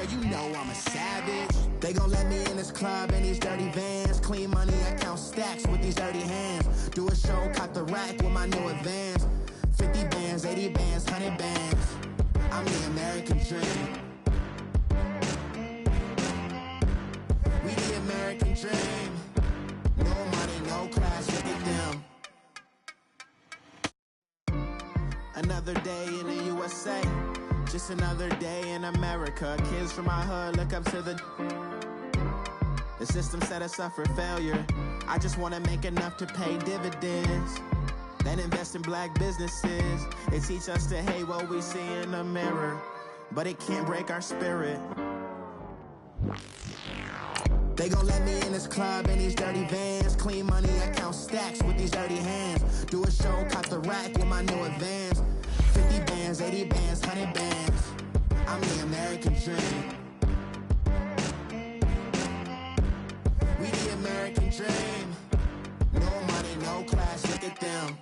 girl, you know I'm a savage. They gon' let me in this club in these dirty vans. Clean money, I count stacks with these dirty hands. Do a show, cop the rack with my new advance. 50 bands, 80 bands, 100 bands. I'm the American dream. We the American dream. No money, no class, look at them. Another day in the USA. Just another day in America. Kids from my hood look up to the system set us up for failure. I just wanna make enough to pay dividends. Then invest in black businesses. They teach us to hate what we see in the mirror, but it can't break our spirit. They gon' let me in this club in these dirty vans. Clean money, I count stacks with these dirty hands. Do a show, cop the rack with my new advance. 50 bands, 80 bands, 100 bands. I'm the American dream. We the American dream. No money, no class, look at them.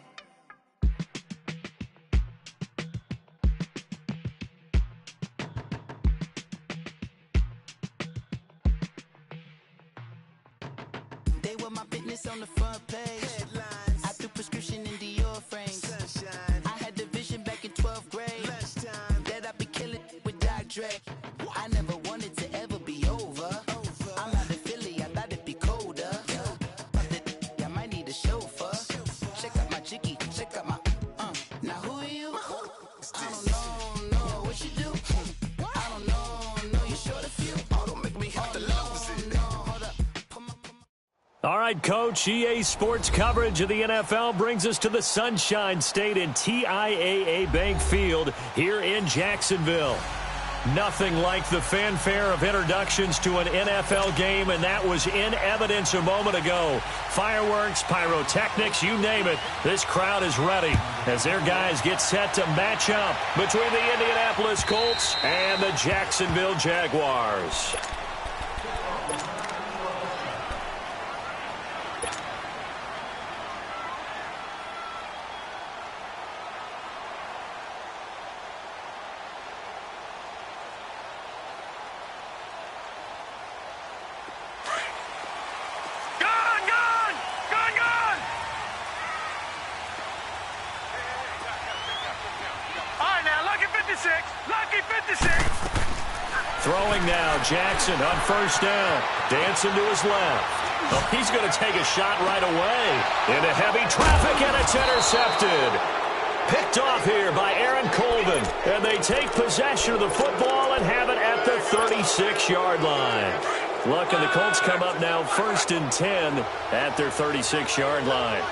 They were my business on the front page. Headlines. I threw prescription in Dior frames. Sunshine. I had the vision back in 12th grade. Lunchtime. That I'd be killing with Dr. Dre. I never wanted to ever be over. I'm out of Philly, I thought it'd be colder. I might need a chauffeur. Check out my jiggy, check out my Now who are you? I don't know, what you do? I don't know, you short a few. Oh, don't make me have to lose it. Hold up. All right, Coach, EA Sports coverage of the NFL brings us to the Sunshine State in TIAA Bank Field here in Jacksonville. Nothing like the fanfare of introductions to an NFL game, and that was in evidence a moment ago. Fireworks, pyrotechnics, you name it. This crowd is ready as their guys get set to match up between the Indianapolis Colts and the Jacksonville Jaguars. Throwing now, Jackson on first down. Dancing to his left. Oh, he's going to take a shot right away. Into heavy traffic, and it's intercepted. Picked off here by Aaron Colvin. And they take possession of the football and have it at the 36-yard line. Look, and the Colts come up now 1st and 10 at their 36-yard line.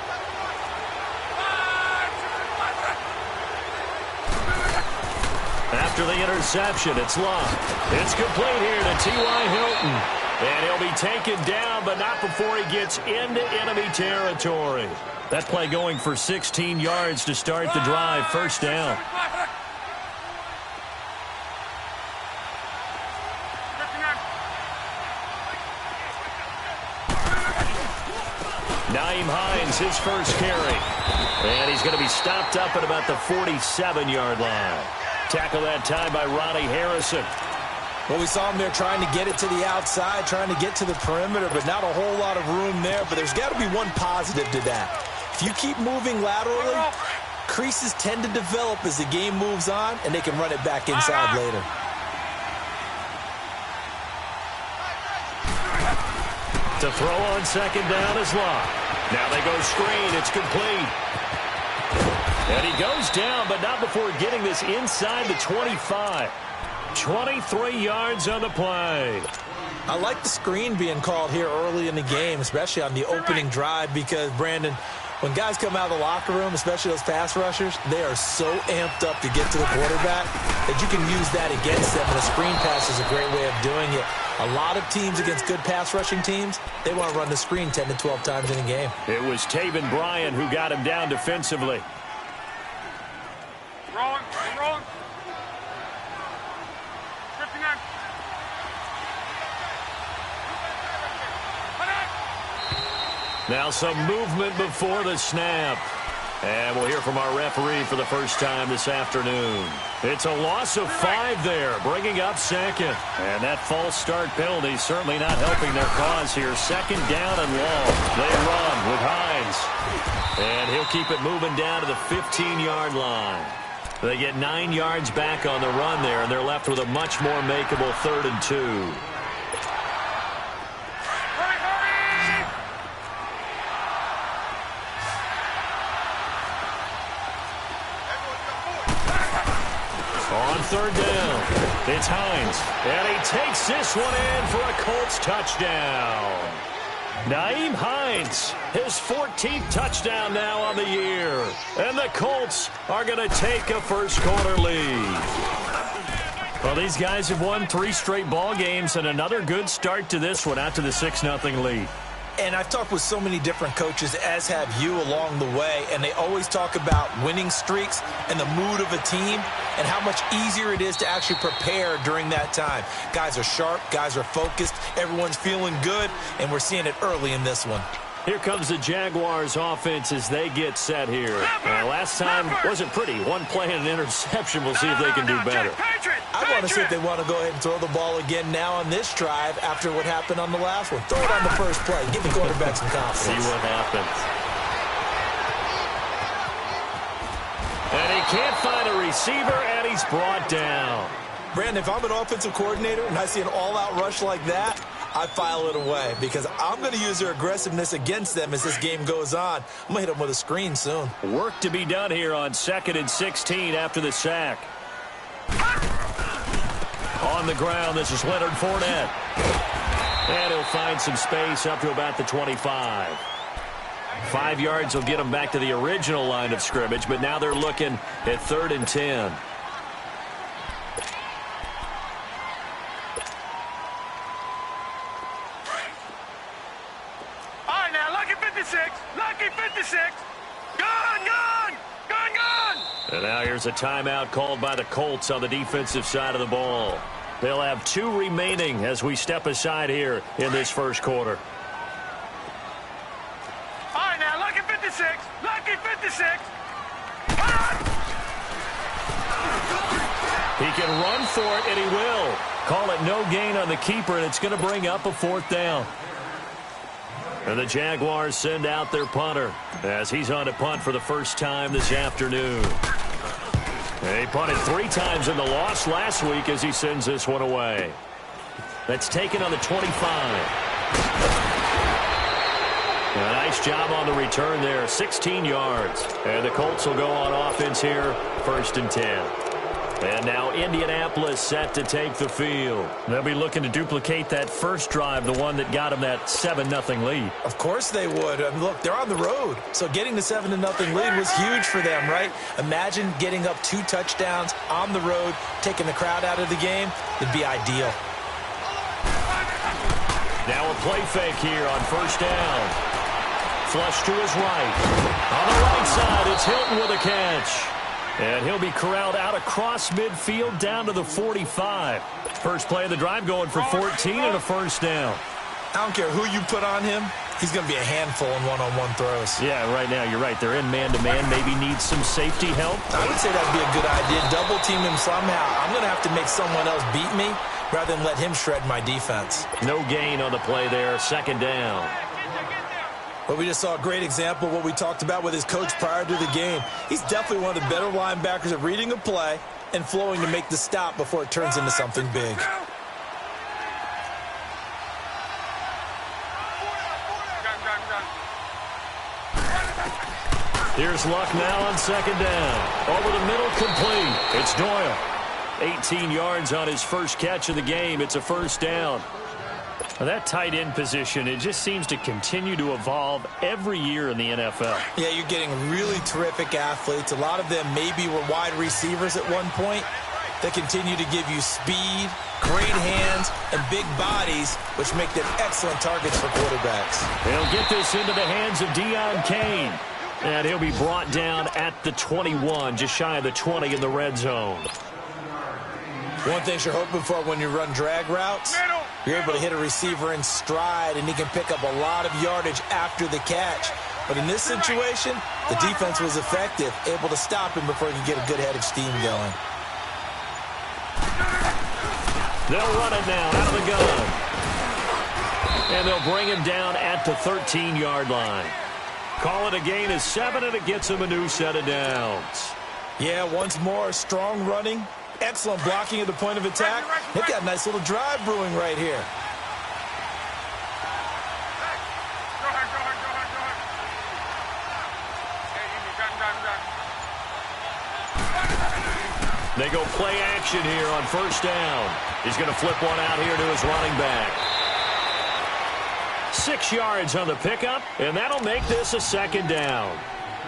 After the interception, it's locked. It's complete here to T.Y. Hilton. And he'll be taken down, but not before he gets into enemy territory. That play going for 16 yards to start the drive. First down. Nyheim Hines, his first carry. And he's going to be stopped up at about the 47-yard line. Tackle that time by Ronnie Harrison. Well, we saw him there trying to get it to the outside, trying to get to the perimeter, but not a whole lot of room there. But there's got to be one positive to that. If you keep moving laterally, creases tend to develop as the game moves on, and they can run it back inside later. To throw on second down is locked. Now they go screen. It's complete. And he goes down, but not before getting this inside the 25. 23 yards on the play. I like the screen being called here early in the game, especially on the opening drive, because, Brandon, when guys come out of the locker room, especially those pass rushers, they are so amped up to get to the quarterback that you can use that against them, and a screen pass is a great way of doing it. A lot of teams against good pass rushing teams, they want to run the screen 10 to 12 times in a game. It was Taven Bryan who got him down defensively. Wrong. Now some movement before the snap. And we'll hear from our referee for the first time this afternoon. It's a loss of 5 there, bringing up second. And that false start penalty certainly not helping their cause here. Second down and long. They run with Hines. And he'll keep it moving down to the 15-yard line. They get 9 yards back on the run there, and they're left with a much more makeable 3rd and 2. On 3rd down, it's Hines, and he takes this one in for a Colts touchdown. Nyheim Hines, his 14th touchdown now on the year. And the Colts are going to take a first-quarter lead. Well, these guys have won 3 straight ball games, and another good start to this one out to the 6-0 lead. And I've talked with so many different coaches, as have you, along the way, and they always talk about winning streaks and the mood of a team and how much easier it is to actually prepare during that time. Guys are sharp, guys are focused, everyone's feeling good, and we're seeing it early in this one. Here comes the Jaguars offense as they get set here. Last time wasn't pretty. One play and an interception. We'll see if they can do better. I want to see if they want to go ahead and throw the ball again now on this drive after what happened on the last one. Throw it on the first play. Give the quarterback some confidence. See what happens. And he can't find a receiver, and he's brought down. Brandon, if I'm an offensive coordinator and I see an all-out rush like that, I file it away because I'm going to use their aggressiveness against them as this game goes on. I'm going to hit them with a screen soon. Work to be done here on 2nd and 16 after the sack. On the ground, this is Leonard Fournette. And he'll find some space up to about the 25. 5 yards will get him back to the original line of scrimmage, but now they're looking at 3rd and 10. Lucky 56. Gone. And now here's a timeout called by the Colts on the defensive side of the ball. They'll have 2 remaining as we step aside here in this first quarter. All right, now, Lucky 56. He can run for it, and he will. Call it no gain on the keeper, and it's going to bring up a 4th down. And the Jaguars send out their punter as he's on to punt for the first time this afternoon. He punted 3 times in the loss last week as he sends this one away. That's taken on the 25. A nice job on the return there, 16 yards. And the Colts will go on offense here, 1st and 10. And now Indianapolis set to take the field. They'll be looking to duplicate that first drive, the one that got them that 7-0 lead. Of course they would. I mean, look, they're on the road. So getting the 7-0 lead was huge for them, right? Imagine getting up 2 touchdowns on the road, taking the crowd out of the game. It'd be ideal. Now a play fake here on 1st down. Flush to his right. On the right side, it's Hilton with a catch. And he'll be corralled out across midfield down to the 45. First play of the drive going for 14 and a 1st down. I don't care who you put on him. He's going to be a handful in one-on-one throws. Yeah, right now you're right. They're in man-to-man. Maybe needs some safety help. I would say that'd be a good idea. Double team him somehow. I'm going to have to make someone else beat me rather than let him shred my defense. No gain on the play there. 2nd down. But we just saw a great example of what we talked about with his coach prior to the game. He's definitely one of the better linebackers at reading a play and flowing to make the stop before it turns into something big. Here's Luck now on 2nd down. Over the middle, complete. It's Doyle. 18 yards on his first catch of the game. It's a 1st down. Well, that tight end position, it just seems to continue to evolve every year in the NFL. Yeah, you're getting really terrific athletes. A lot of them maybe were wide receivers at one point. They continue to give you speed, great hands, and big bodies, which make them excellent targets for quarterbacks. They'll get this into the hands of Deion Kane. And he'll be brought down at the 21, just shy of the 20 in the red zone. One thing you're hoping for when you run drag routes, you're able to hit a receiver in stride, and he can pick up a lot of yardage after the catch. But in this situation, the defense was effective, able to stop him before he could get a good head of steam going. They'll run it now out of the gun. And they'll bring him down at the 13-yard line. Call it a gain of 7, and it gets him a new set of downs. Yeah, once more, strong running, excellent blocking at the point of attack. They've got a nice little drive brewing right here. They go play action here on first down. He's going to flip one out here to his running back. 6 yards on the pickup, and that'll make this a second down.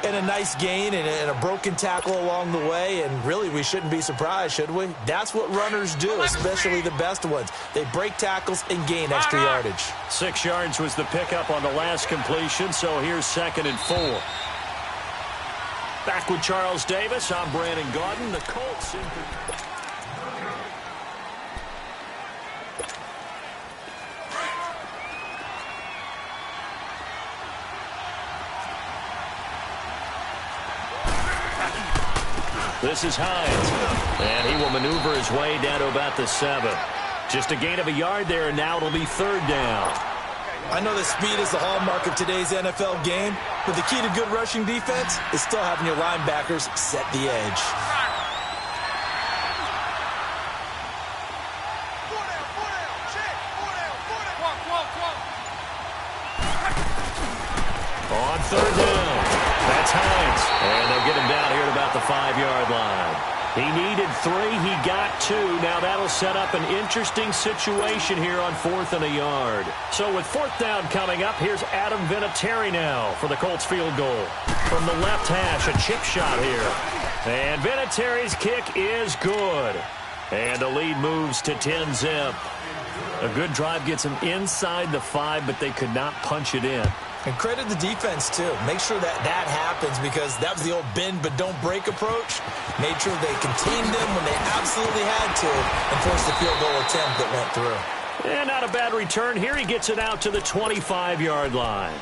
And a nice gain and a broken tackle along the way, and really we shouldn't be surprised, should we? That's what runners do, especially the best ones. They break tackles and gain extra yardage. 6 yards was the pickup on the last completion, so here's 2nd and 4. Back with Charles Davis, I'm Brandon Gaudin. The Colts in. This is Hines, and he will maneuver his way down to about the 7. Just a gain of a yard there, and now it'll be 3rd down. I know that speed is the hallmark of today's NFL game, but the key to good rushing defense is still having your linebackers set the edge. On 3rd down, that's Hines, and they'll get him down here at about the 5-yard line. He needed 3, he got 2. Now that'll set up an interesting situation here on 4th and a yard. So with 4th down coming up, here's Adam Vinatieri now for the Colts field goal. From the left hash, a chip shot here. And Vinatieri's kick is good. And the lead moves to 10-zip. A good drive gets them inside the 5, but they could not punch it in. And credit the defense, too. Make sure that happens, because that was the old bend but don't break approach. Made sure they contained them when they absolutely had to and forced the field goal attempt that went through. And not a bad return here. He gets it out to the 25-yard line.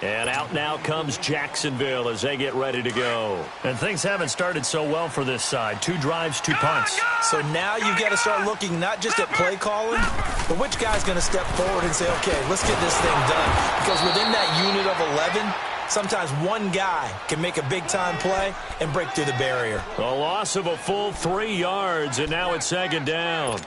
And out now comes Jacksonville as they get ready to go. And things haven't started so well for this side. 2 drives, 2 punts. So now you've got to start looking not just at play calling, but which guy's going to step forward and say, okay, let's get this thing done. Because within that unit of 11, sometimes one guy can make a big-time play and break through the barrier. A loss of a full 3 yards, and now it's 2nd down.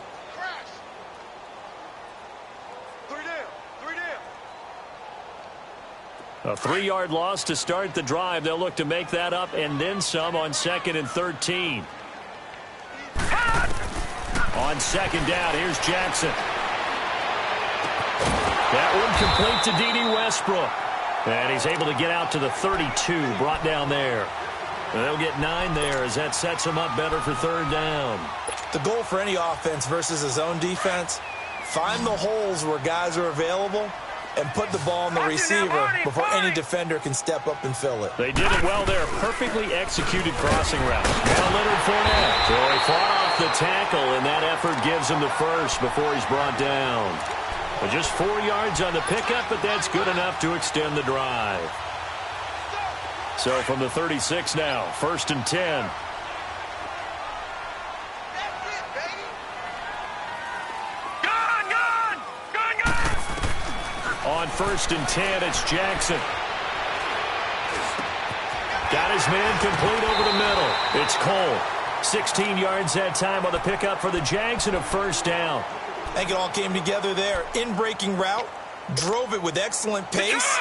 A 3-yard loss to start the drive. They'll look to make that up and then some on 2nd and 13. On 2nd down, here's Jackson. That one complete to D.D. Westbrook. And he's able to get out to the 32, brought down there. And they'll get 9 there as that sets them up better for 3rd down. The goal for any offense versus a zone defense, find the holes where guys are available and put the ball in the receiver before any defender can step up and fill it. They did it well there. Perfectly executed crossing route. Now Leonard Fournette. So he fought off the tackle, and that effort gives him the first before he's brought down. But just 4 yards on the pickup, but that's good enough to extend the drive. So from the 36 now, 1st and 10. On 1st and 10, it's Jackson. Got his man complete over the middle. It's Cole. 16 yards that time on the pickup for the Jags and a 1st down. I think it all came together there. In-breaking route, drove it with excellent pace.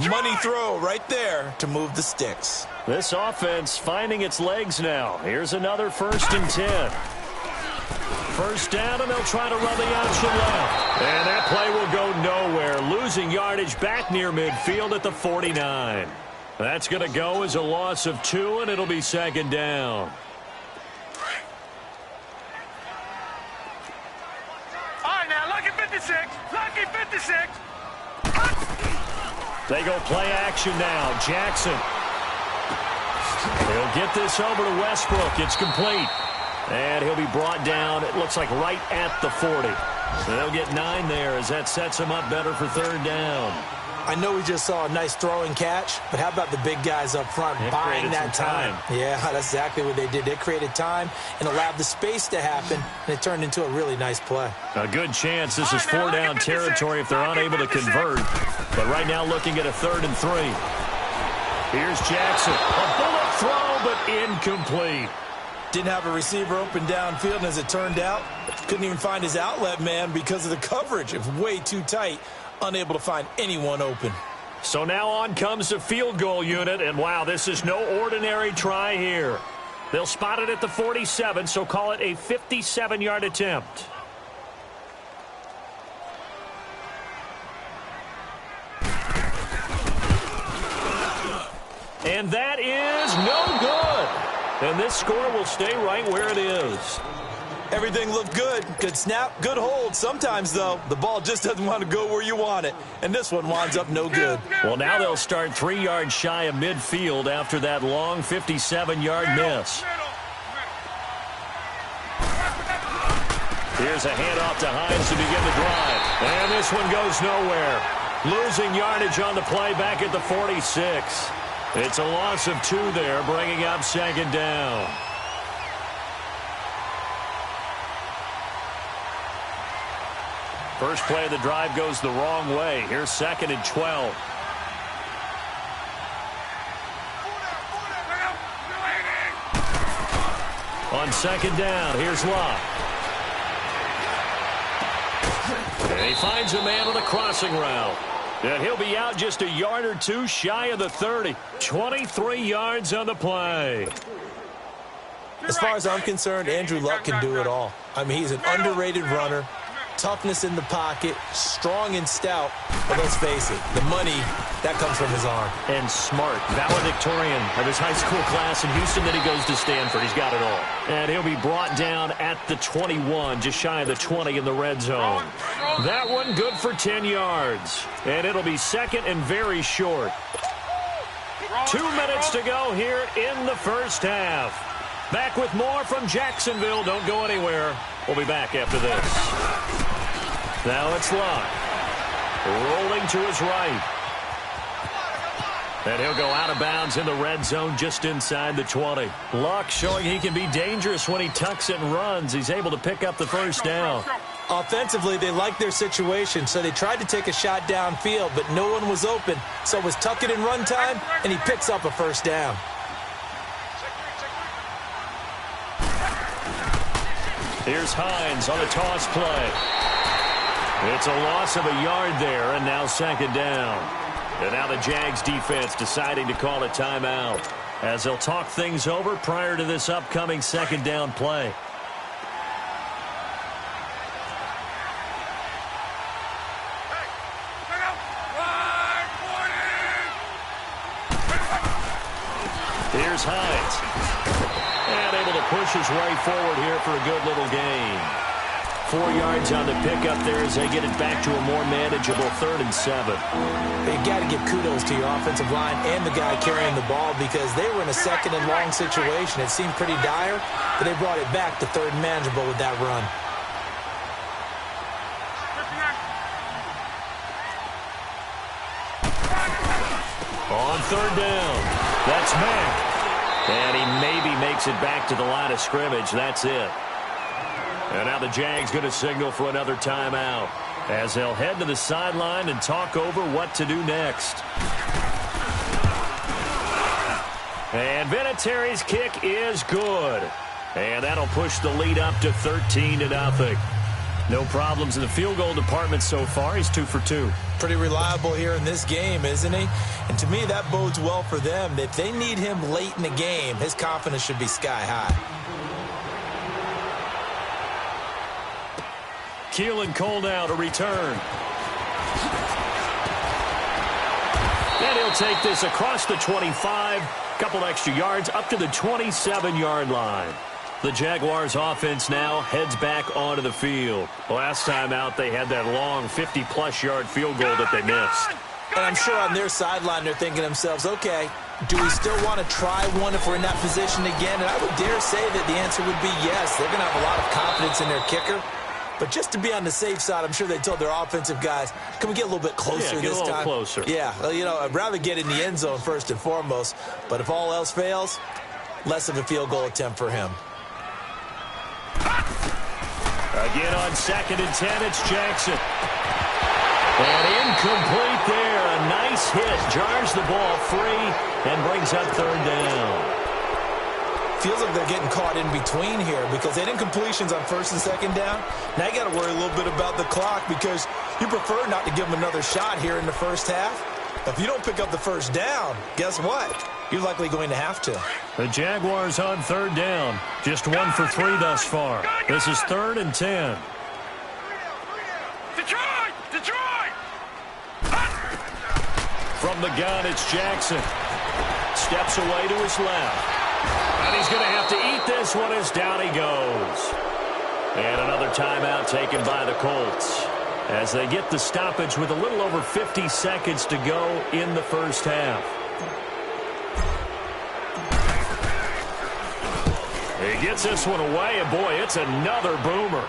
Money throw right there to move the sticks. This offense finding its legs now. Here's another 1st and 10. 1st down, and they'll try to run the option left. And that play will go nowhere. Losing yardage back near midfield at the 49. That's going to go as a loss of 2, and it'll be 2nd down. All right, now, lucky 56. Lucky 56. They go play action now. Jackson. He'll get this over to Westbrook. It's complete. And he'll be brought down, it looks like right at the 40. So they'll get 9 there as that sets him up better for 3rd down. I know we just saw a nice throwing catch, but how about the big guys up front buying that time? Yeah, that's exactly what they did. They created time and allowed the space to happen, and it turned into a really nice play. A good chance this is 4-down territory if they're unable to convert. But right now looking at a 3rd and 3. Here's Jackson. A bullet throw, but incomplete. Didn't have a receiver open downfield, and as it turned out, couldn't even find his outlet man because of the coverage. It was way too tight, unable to find anyone open. So now on comes the field goal unit, and wow, this is no ordinary try here. They'll spot it at the 47, so call it a 57-yard attempt. And that is no good. And this score will stay right where it is. Everything looked good. Good snap, good hold. Sometimes, though, the ball just doesn't want to go where you want it. And this one winds up no good. Well, now they'll start 3 yards shy of midfield after that long 57-yard miss. Here's a handoff to Hines to begin the drive. And this one goes nowhere. Losing yardage on the play back at the 46. It's a loss of 2 there, bringing up 2nd down. First play of the drive goes the wrong way. Here's 2nd and 12. On 2nd down, here's Locke. And he finds a man on a crossing route. And he'll be out just a yard or 2 shy of the 30. 23 yards on the play. As far as I'm concerned, Andrew Luck can do it all. I mean, he's an underrated runner. Toughness in the pocket, strong and stout. But let's face it, the money, that comes from his arm. And smart, valedictorian of his high school class in Houston. Then he goes to Stanford. He's got it all. And he'll be brought down at the 21, just shy of the 20 in the red zone. That one good for 10 yards. And it'll be 2nd and very short. 2 minutes to go here in the first half. Back with more from Jacksonville. Don't go anywhere. We'll be back after this. Now it's Locke. Rolling to his right. And he'll go out of bounds in the red zone just inside the 20. Locke showing he can be dangerous when he tucks it and runs. He's able to pick up the first down. Offensively, they like their situation, so they tried to take a shot downfield, but no one was open. So it was tuck it and run time, and he picks up a first down. Here's Hines on a toss play. It's a loss of a yard there, and now 2nd down. And now the Jags defense deciding to call a timeout as they'll talk things over prior to this upcoming 2nd down play. Here's Hines. And able to push his way forward here for a good little gain. 4 yards on the pickup there as they get it back to a more manageable 3rd and 7. You got to give kudos to your offensive line and the guy carrying the ball because they were in a 2nd and long situation. It seemed pretty dire, but they brought it back to 3rd and manageable with that run. On 3rd down, that's Mack. And he maybe makes it back to the line of scrimmage. That's it. And now the Jags going to signal for another timeout as they'll head to the sideline and talk over what to do next. And Vinatieri's kick is good. And that'll push the lead up to 13-0. No problems in the field goal department so far. He's 2 for 2. Pretty reliable here in this game, isn't he? And to me, that bodes well for them. If they need him late in the game, his confidence should be sky high. Keelan Cole now to return. And he'll take this across the 25. Couple extra yards up to the 27-yard line. The Jaguars offense now heads back onto the field. Last time out, they had that long 50-plus yard field goal that they missed. And I'm sure on their sideline, they're thinking to themselves, okay, do we still want to try one if we're in that position again? And I would dare say that the answer would be yes. They're going to have a lot of confidence in their kicker. But just to be on the safe side, I'm sure they told their offensive guys, can we get a little bit closer this time? Get a little closer. Yeah, I'd rather get in the end zone first and foremost. But if all else fails, less of a field goal attempt for him. Again on 2nd and 10, it's Jackson. And incomplete there. A nice hit. Jars the ball free and brings up 3rd down. Feels like they're getting caught in between here because they didn't completions on 1st and 2nd down. Now you got to worry a little bit about the clock because you prefer not to give them another shot here in the first half. If you don't pick up the 1st down, guess what? You're likely going to have to. The Jaguars on 3rd down. Just 1 for 3 thus far. This is 3rd and 10. Detroit! From the gun, it's Jackson. Steps away to his left. And he's going to have to eat this one as down he goes. And another timeout taken by the Colts as they get the stoppage with a little over 50 seconds to go in the first half. He gets this one away, and boy, it's another boomer.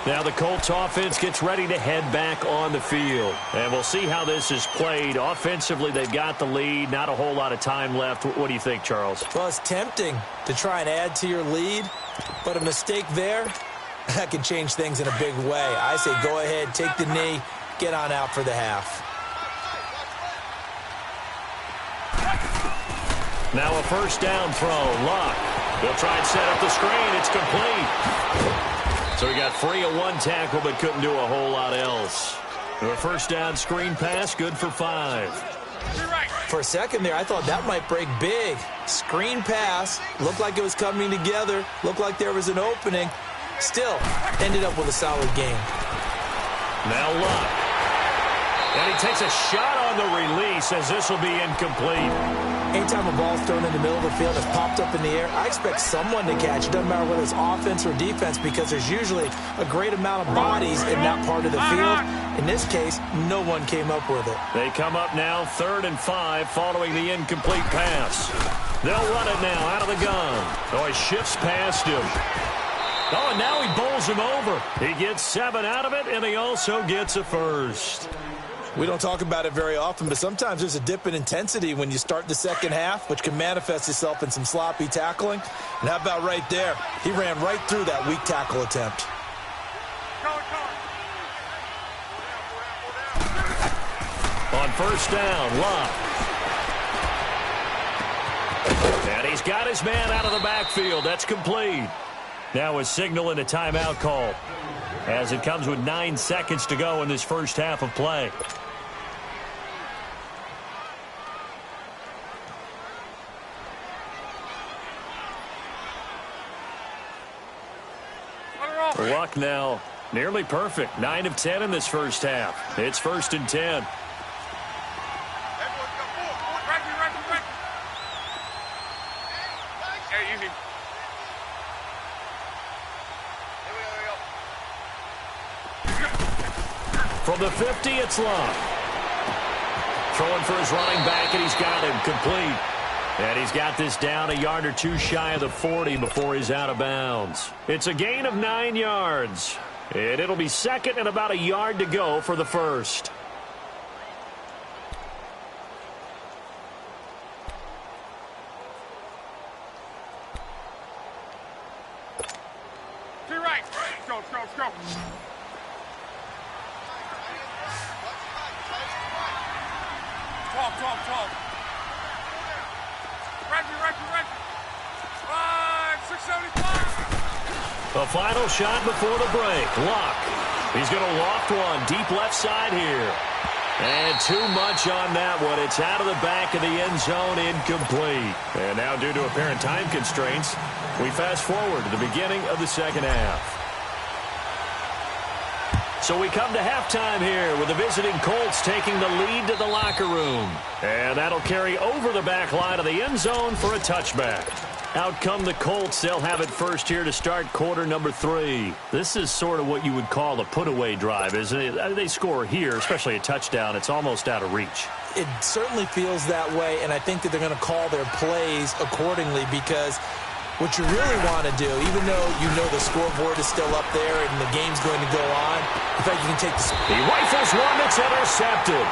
Now the Colts offense gets ready to head back on the field. And we'll see how this is played. Offensively, they've got the lead. Not a whole lot of time left. What do you think, Charles? Well, it's tempting to try and add to your lead, but a mistake there, that can change things in a big way. I say go ahead, take the knee, get on out for the half. Now a 1st down throw. Luck. They'll try and set up the screen. It's complete. So he got free of 1 tackle, but couldn't do a whole lot else. A 1st down screen pass, good for 5. For a second there, I thought that might break big. Screen pass, looked like it was coming together, looked like there was an opening. Still, ended up with a solid game. Now Luck. And he takes a shot on the release as this will be incomplete. Anytime a ball's thrown in the middle of the field, it's popped up in the air, I expect someone to catch it. Doesn't matter whether it's offense or defense because there's usually a great amount of bodies in that part of the field. In this case, no one came up with it. They come up now 3rd and 5 following the incomplete pass. They'll run it now out of the gun. Oh, he shifts past him. Oh, and now he bowls him over. He gets 7 out of it, and he also gets a 1st. We don't talk about it very often, but sometimes there's a dip in intensity when you start the second half, which can manifest itself in some sloppy tackling. And how about right there? He ran right through that weak tackle attempt. On 1st down, Luck. And he's got his man out of the backfield. That's complete. Now a signal and a timeout call as it comes with 9 seconds to go in this first half of play. Luck now nearly perfect. 9 of 10 in this first half. It's 1st and 10. From the 50, it's Luck. Throwing for his running back, and he's got him complete. And he's got this down a yard or 2 shy of the 40 before he's out of bounds. It's a gain of 9 yards. And it'll be 2nd and about a yard to go for the 1st. To your right. Go. 12. Right. 675. A final shot before the break. Luck. He's going to loft one deep left side here. And too much on that one. It's out of the back of the end zone, incomplete. And now due to apparent time constraints, we fast forward to the beginning of the second half. So we come to halftime here with the visiting Colts taking the lead to the locker room. And that'll carry over the back line of the end zone for a touchback. Out come the Colts. They'll have it first here to start quarter number 3. This is sort of what you would call a put-away drive, isn't it? They score here, especially a touchdown. It's almost out of reach. It certainly feels that way, and I think that they're going to call their plays accordingly because what you really want to do, even though you know the scoreboard is still up there and the game's going to go on, in fact, you can take the... He rifles one that's intercepted.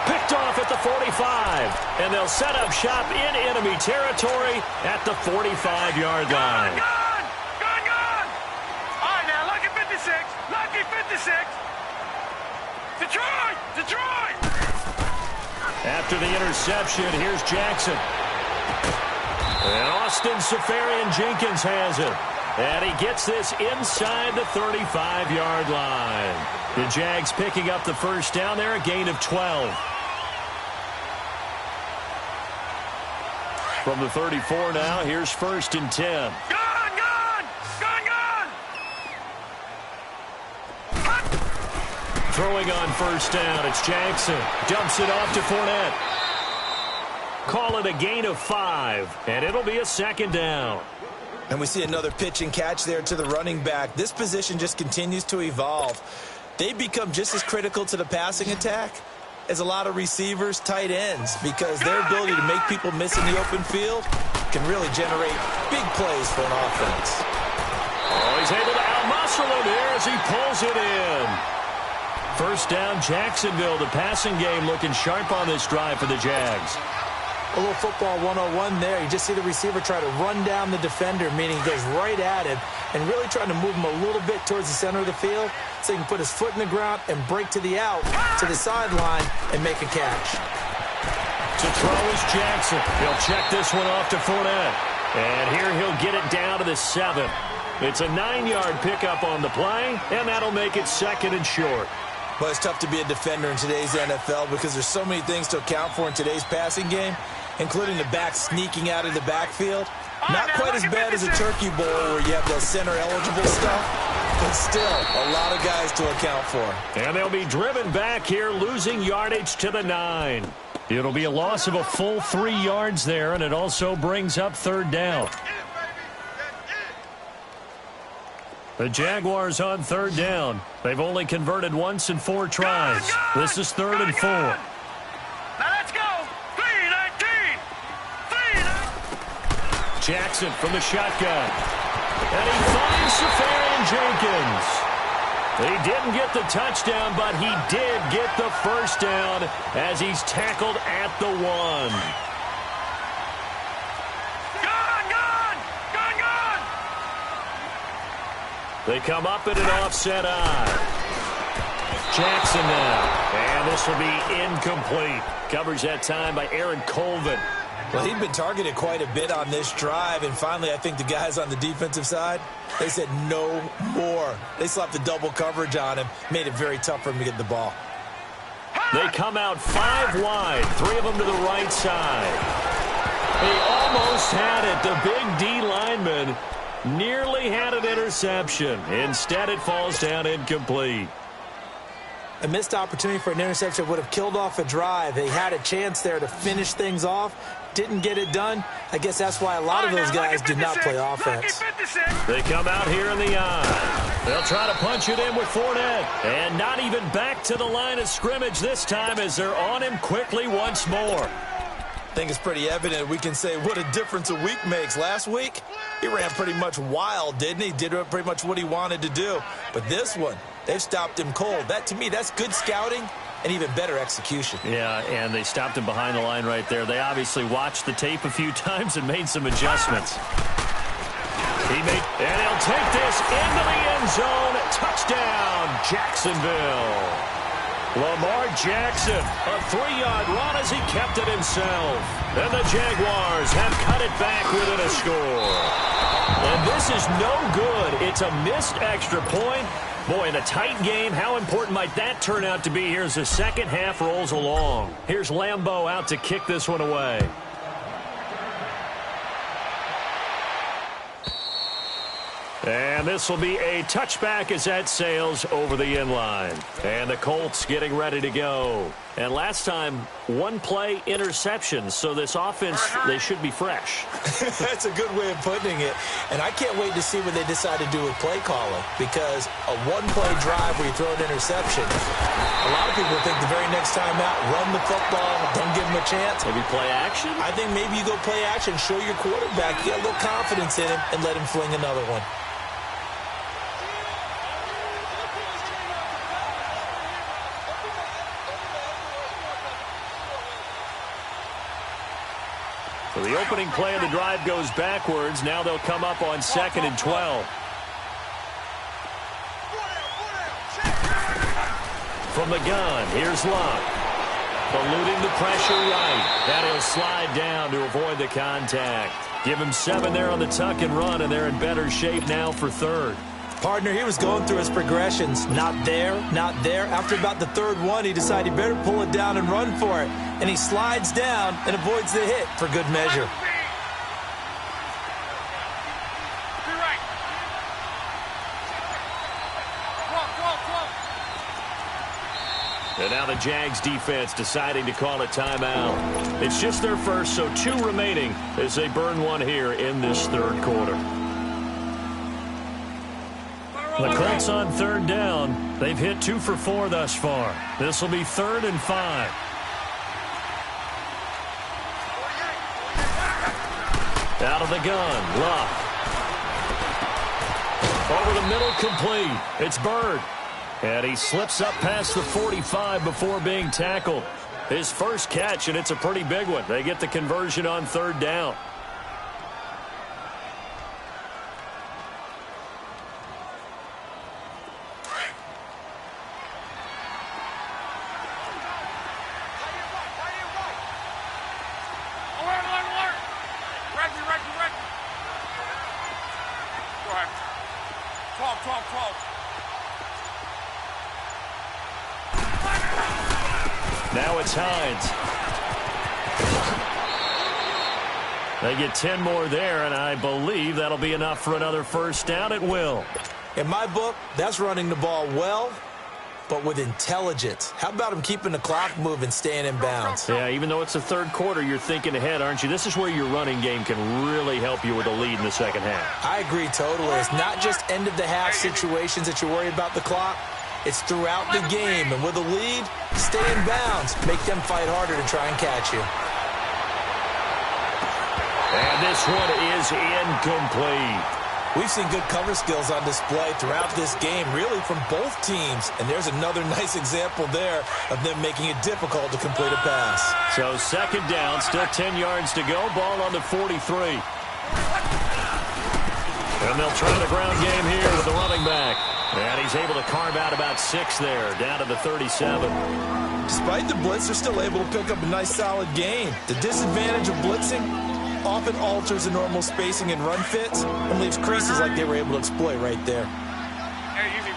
Picked off at the 45. And they'll set up shop in enemy territory at the 45-yard line. Gone! Gone, gone! All right, now, lucky 56. Lucky 56. Detroit! Detroit! After the interception, here's Jackson. And Austin Safarian-Jenkins has it. And he gets this inside the 35-yard line. The Jags picking up the first down there, a gain of 12. From the 34 now, here's 1st and 10. Gone, gone! Gone, gone! Throwing on first down, it's Jackson. Dumps it off to Fournette. Call it a gain of 5, and it'll be a 2nd down. And we see another pitch and catch there to the running back. This position just continues to evolve. They become just as critical to the passing attack as a lot of receivers, tight ends, because their ability to make people miss in the open field can really generate big plays for an offense. Oh, he's able to out-muscle him here as he pulls it in. First down, Jacksonville. The passing game looking sharp on this drive for the Jags. A little football 101 there. You just see the receiver try to run down the defender, meaning he goes right at him and really trying to move him a little bit towards the center of the field so he can put his foot in the ground and break to the out, to the sideline, and make a catch. To throw is Jackson. He'll check this one off to Fournette. And here he'll get it down to the 7. It's a 9-yard pickup on the play, and that'll make it 2nd and short. Well, it's tough to be a defender in today's NFL because there's so many things to account for in today's passing game, including the back sneaking out of the backfield. Not quite as bad as a turkey bowl where you have the center-eligible stuff, but still a lot of guys to account for. And they'll be driven back here, losing yardage to the 9. It'll be a loss of a full 3 yards there, and it also brings up 3rd down. The Jaguars on 3rd down. They've only converted once in 4 tries. This is 3rd and 4. Now let's go. 3-19. 3-19. Jackson from the shotgun. And he finds Safarian-Jenkins. He didn't get the touchdown, but he did get the first down as he's tackled at the 1. They come up in an offset eye. Jackson now. And this will be incomplete. Coverage that time by Aaron Colvin. Well, he'd been targeted quite a bit on this drive, and finally I think the guys on the defensive side, they said no more. They slapped the double coverage on him, made it very tough for him to get the ball. They come out 5 wide, 3 of them to the right side. He almost had it. The big D lineman nearly had an interception. Instead, it falls down incomplete. A missed opportunity for an interception would have killed off a drive. They had a chance there to finish things off. Didn't get it done. I guess that's why a lot of those guys do not play offense. They come out here in the eye. They'll try to punch it in with Fournette. And not even back to the line of scrimmage this time as they're on him quickly once more. I think it's pretty evident. We can say what a difference a week makes. Last week, he ran pretty much wild, didn't he? Did pretty much what he wanted to do. But this one, they've stopped him cold. That, to me, that's good scouting and even better execution. Yeah, and they stopped him behind the line right there. They obviously watched the tape a few times and made some adjustments. And he'll take this into the end zone. Touchdown, Jacksonville. Lamar Jackson, a 3-yard run as he kept it himself. And the Jaguars have cut it back within a score. And this is no good. It's a missed extra point. Boy, in a tight game, how important might that turn out to be here as the second half rolls along? Here's Lambeau out to kick this one away. And this will be a touchback as that sails over the inline. And the Colts getting ready to go. And last time, one play interception. So this offense, they should be fresh. That's a good way of putting it. And I can't wait to see what they decide to do with play calling. Because a one-play drive where you throw an interception, a lot of people think the very next time out, run the football, don't give them a chance. Maybe play action? I think maybe you go play action, show your quarterback, you got a little confidence in him, and let him fling another one. So the opening play of the drive goes backwards. Now they'll come up on 2nd and 12. From the gun, here's Luck. Eluding the pressure right. And he'll slide down to avoid the contact. Give him 7 there on the tuck and run, and they're in better shape now for 3rd. Partner, he was going through his progressions. Not there, not there. After about the 3rd one, he decided he better pull it down and run for it. And he slides down and avoids the hit for good measure. And now the Jags defense deciding to call a timeout. It's just their first, so 2 remaining as they burn one here in this 3rd quarter. The Colts on 3rd down. They've hit 2 for 4 thus far. This will be 3rd and 5. Out of the gun, Luck. Over the middle, complete. It's Bird. And he slips up past the 45 before being tackled. His first catch, and it's a pretty big one. They get the conversion on 3rd down. Now it's Hines. They get 10 more there, and I believe that'll be enough for another first down. It will. In my book, that's running the ball well, but with intelligence. How about him keeping the clock moving, staying in bounds? Yeah, even though it's the 3rd quarter, you're thinking ahead, aren't you? This is where your running game can really help you with a lead in the 2nd half. I agree totally. It's not just end-of-the-half situations that you worry about the clock. It's throughout the game, and with a lead, stay in bounds. Make them fight harder to try and catch you. And this one is incomplete. We've seen good cover skills on display throughout this game, really from both teams. And there's another nice example there of them making it difficult to complete a pass. So 2nd down, still 10 yards to go. Ball on the 43. And they'll try the ground game here with the running back. And he's able to carve out about 6 there, down to the 37. Despite the blitz, they're still able to pick up a nice, solid gain. The disadvantage of blitzing often alters the normal spacing and run fits and leaves creases like they were able to exploit right there. Hey, easy.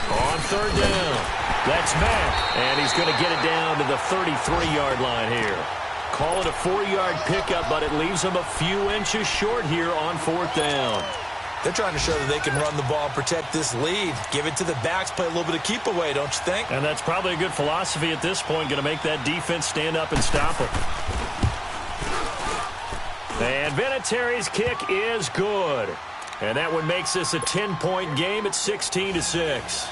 On 3rd down. That's Mack, and he's going to get it down to the 33-yard line here. Call it a 4-yard pickup, but it leaves him a few inches short here on 4th down. They're trying to show that they can run the ball and protect this lead. Give it to the backs, play a little bit of keep away, don't you think? And that's probably a good philosophy at this point, going to make that defense stand up and stop it. And Vinatieri's kick is good. And that one makes this a 10-point game at 16-6.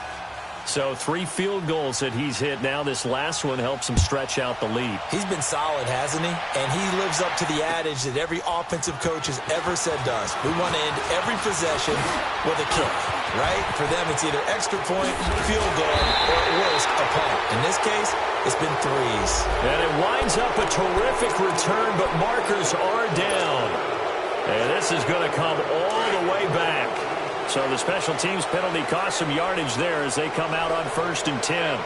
So 3 field goals that he's hit now. This last one helps him stretch out the lead. He's been solid, hasn't he? And he lives up to the adage that every offensive coach has ever said to us. We want to end every possession with a kick, right? For them, it's either extra point, field goal, or at worst, a punt. In this case, it's been 3s. And it winds up a terrific return, but markers are down. And this is going to come all the way back. So the special teams penalty cost some yardage there as they come out on 1st and 10.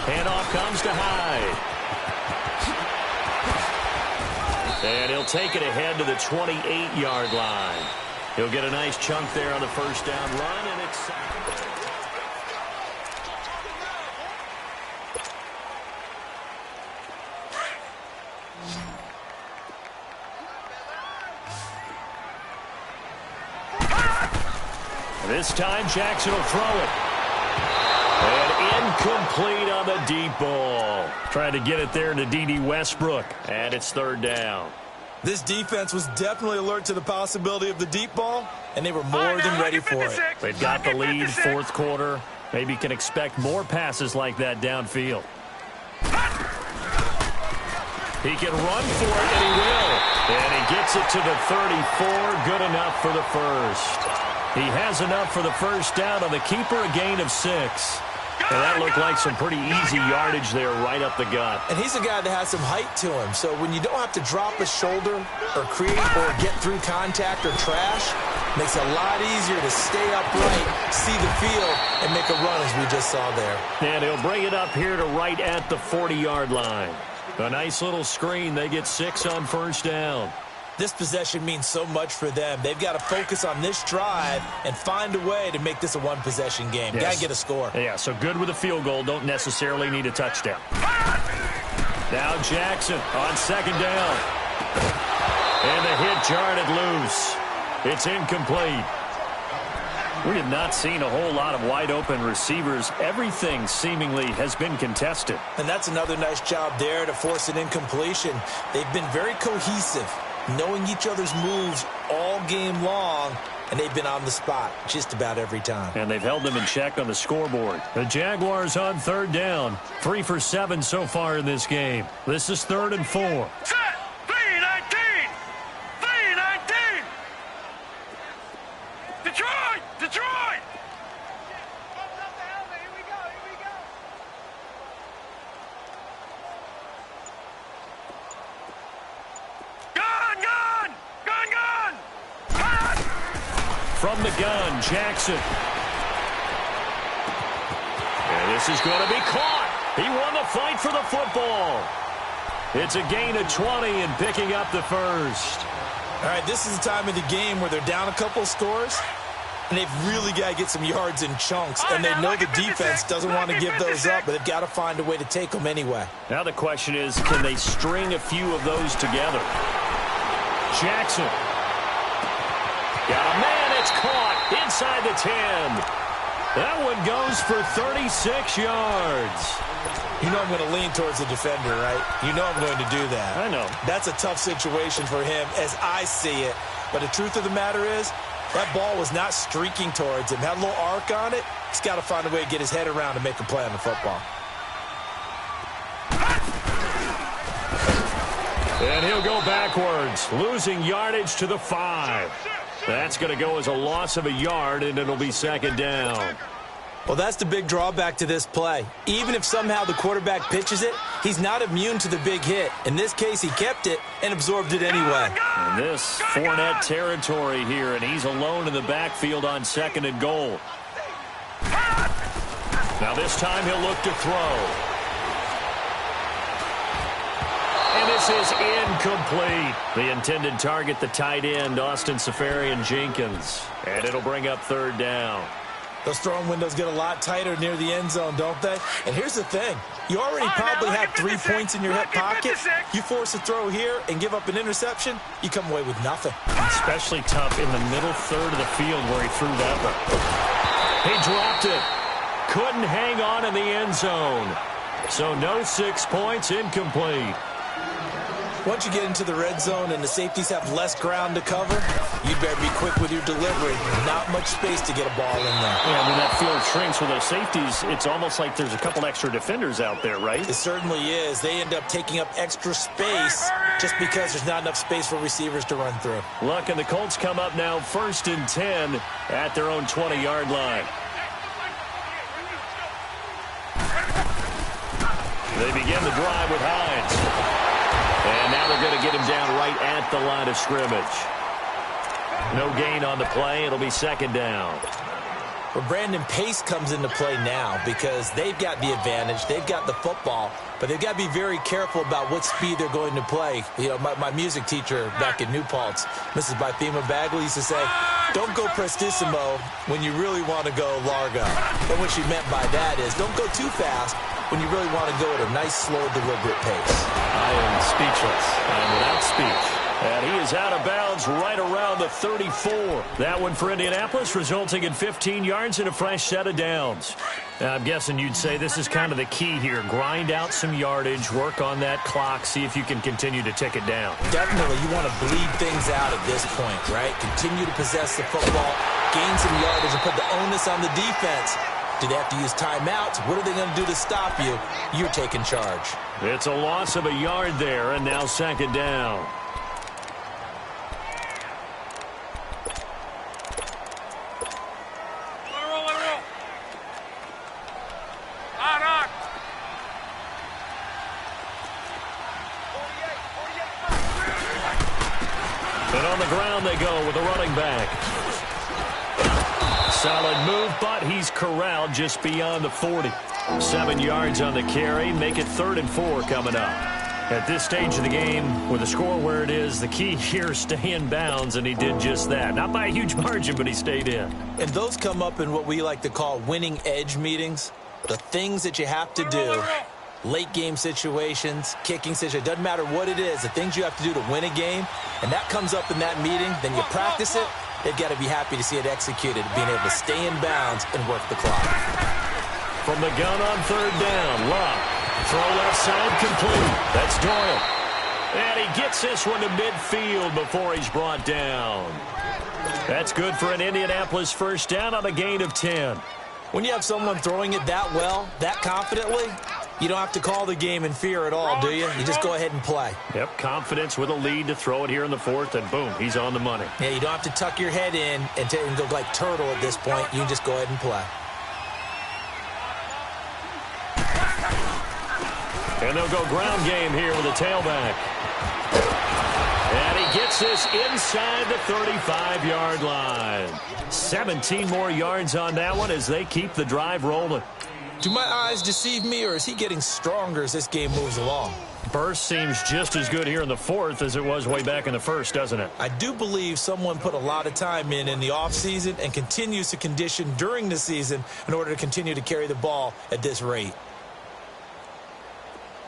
Handoff comes to Hyde. And he'll take it ahead to the 28-yard line. He'll get a nice chunk there on the first down run, and it's... This time, Jackson will throw it. And incomplete on the deep ball. Trying to get it there to D.D. Westbrook. And it's third down. This defense was definitely alert to the possibility of the deep ball, and they were more than ready for it. They've got the lead, fourth quarter. Maybe can expect more passes like that downfield. He can run for it, and he will. And he gets it to the 34. Good enough for the first. He has enough for the first down on the keeper, a gain of 6. And that looked like some pretty easy yardage there right up the gut. And he's a guy that has some height to him. So when you don't have to drop a shoulder or create or get through contact or trash, makes it a lot easier to stay upright, see the field, and make a run as we just saw there. And he'll bring it up here to right at the 40-yard line. A nice little screen. They get 6 on first down. This possession means so much for them. They've got to focus on this drive and find a way to make this a one-possession game. Yes. Got to get a score. Yeah, so good with a field goal. Don't necessarily need a touchdown. Now Jackson on second down. And the hit jarred it loose. It's incomplete. We have not seen a whole lot of wide-open receivers. Everything seemingly has been contested. And that's another nice job there to force an incompletion. They've been very cohesive, knowing each other's moves all game long, and they've been on the spot just about every time. And they've held them in check on the scoreboard. The Jaguars on third down. 3 for 7 so far in this game. This is 3rd and 4. Set! 3-19! 3-19! Detroit! Detroit! From the gun, Jackson. And this is going to be caught. He won the fight for the football. It's a gain of 20 and picking up the first. All right, this is the time of the game where they're down a couple of scores, and they've really got to get some yards in chunks, and they know the defense doesn't want to give those up, but they've got to find a way to take them anyway. Now the question is, can they string a few of those together? Jackson. Got a man. It's caught inside the 10. That one goes for 36 yards. You know I'm going to lean towards the defender, right? You know I'm going to do that. I know. That's a tough situation for him as I see it. But the truth of the matter is, that ball was not streaking towards him. Had a little arc on it. He's got to find a way to get his head around and make a play on the football. And he'll go backwards, losing yardage to the 5. That's going to go as a loss of a yard, and it'll be second down. Well, that's the big drawback to this play. Even if somehow the quarterback pitches it, he's not immune to the big hit. In this case, he kept it and absorbed it anyway. And this Fournette territory here, and he's alone in the backfield on 2nd and goal. Now this time he'll look to throw. And this is incomplete. The intended target, the tight end, Austin Seferian-Jenkins. And it'll bring up 3rd down. Those throwing windows get a lot tighter near the end zone, don't they? And here's the thing. You already probably have 3 points in your hip pocket. You force a throw here and give up an interception, you come away with nothing. Especially tough in the middle third of the field where he threw that one. He dropped it. Couldn't hang on in the end zone. So no 6 points, incomplete. Once you get into the red zone and the safeties have less ground to cover, you better be quick with your delivery. Not much space to get a ball in there. Yeah, when that field shrinks with those safeties, it's almost like there's a couple extra defenders out there, right? It certainly is. They end up taking up extra space just because there's not enough space for receivers to run through. Look, and the Colts come up now 1st and 10 at their own 20-yard line. They begin the drive with Hines. And now they're going to get him down right at the line of scrimmage. No gain on the play. It'll be 2nd down. Well, Brandon, pace comes into play now because they've got the advantage. They've got the football, but they've got to be very careful about what speed they're going to play. You know, my music teacher back in New Paltz, Mrs. Bythema Bagley, used to say, Don't go prestissimo when you really want to go largo. And what she meant by that is don't go too fast when you really want to go at a nice, slow, deliberate pace. I am speechless. I am without speech. And he is out of bounds right around the 34. That one for Indianapolis, resulting in 15 yards and a fresh set of downs. Now, I'm guessing you'd say this is kind of the key here. Grind out some yardage, work on that clock, see if you can continue to tick it down. Definitely, you want to bleed things out at this point, right? Continue to possess the football, gain some yardage, and put the onus on the defense. Do they have to use timeouts? What are they going to do to stop you? You're taking charge. It's a loss of a yard there, and now second down. And on the ground they go with a running back. Solid move, but he's corralled just beyond the 40. 7 yards on the carry. Make it 3rd and 4 coming up. At this stage of the game, with the score where it is, the key here is stay in bounds, and he did just that. Not by a huge margin, but he stayed in. And those come up in what we like to call winning edge meetings. The things that you have to do. Late game situations, kicking situations, doesn't matter what it is, the things you have to do to win a game, and that comes up in that meeting, then you practice it, they've got to be happy to see it executed, being able to stay in bounds and work the clock. From the gun on 3rd down, Love, throw left side complete. That's Doyle. And he gets this one to midfield before he's brought down. That's good for an Indianapolis first down on a gain of 10. When you have someone throwing it that well, that confidently, you don't have to call the game in fear at all, do you? You just go ahead and play. Yep, confidence with a lead to throw it here in the 4th, and boom, he's on the money. Yeah, you don't have to tuck your head in and go like turtle at this point. You just go ahead and play. And they'll go ground game here with a tailback. And he gets this inside the 35-yard line. 17 more yards on that one as they keep the drive rolling. Do my eyes deceive me, or is he getting stronger as this game moves along? Burst seems just as good here in the 4th as it was way back in the 1st, doesn't it? I do believe someone put a lot of time in the offseason and continues to condition during the season in order to continue to carry the ball at this rate.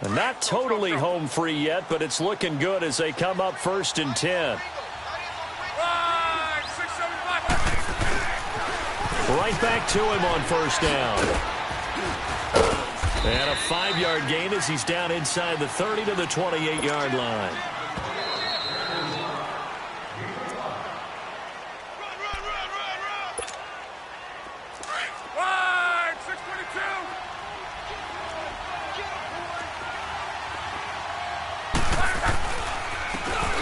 And not totally home free yet, but it's looking good as they come up 1st and 10. Right back to him on 1st down. And a 5-yard gain as he's down inside the 30 to the 28-yard line.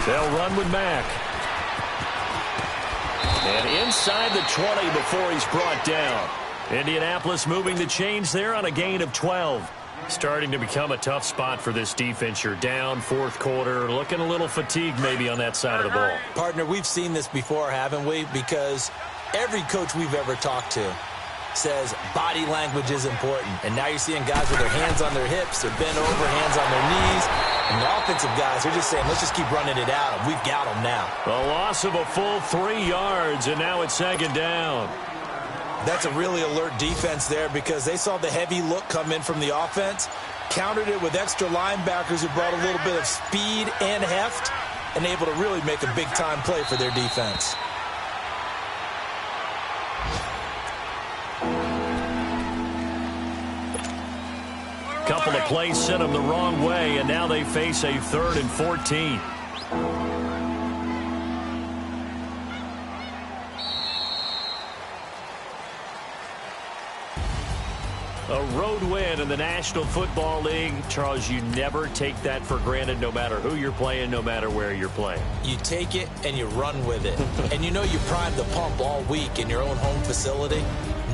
They'll run with Mack. And inside the 20 before he's brought down. Indianapolis moving the chains there on a gain of 12. Starting to become a tough spot for this defense. You're down 4th quarter, looking a little fatigued maybe on that side of the ball. Partner, we've seen this before, haven't we? Because every coach we've ever talked to says body language is important. And now you're seeing guys with their hands on their hips, they're bent over, hands on their knees. And the offensive guys are just saying, let's just keep running it out. We've got them now. A loss of a full 3 yards, and now it's 2nd down. That's a really alert defense there because they saw the heavy look come in from the offense, countered it with extra linebackers who brought a little bit of speed and heft, and able to really make a big-time play for their defense. Couple of plays sent them the wrong way, and now they face a 3rd and 14. A road win in the National Football League. Charles, you never take that for granted no matter who you're playing, no matter where you're playing. You take it and you run with it. And you know you primed the pump all week in your own home facility.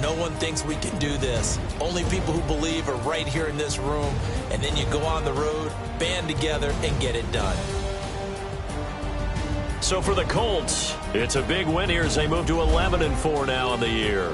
No one thinks we can do this. Only people who believe are right here in this room. And then you go on the road, band together, and get it done. So for the Colts, it's a big win here as they move to 11-4 now in the year.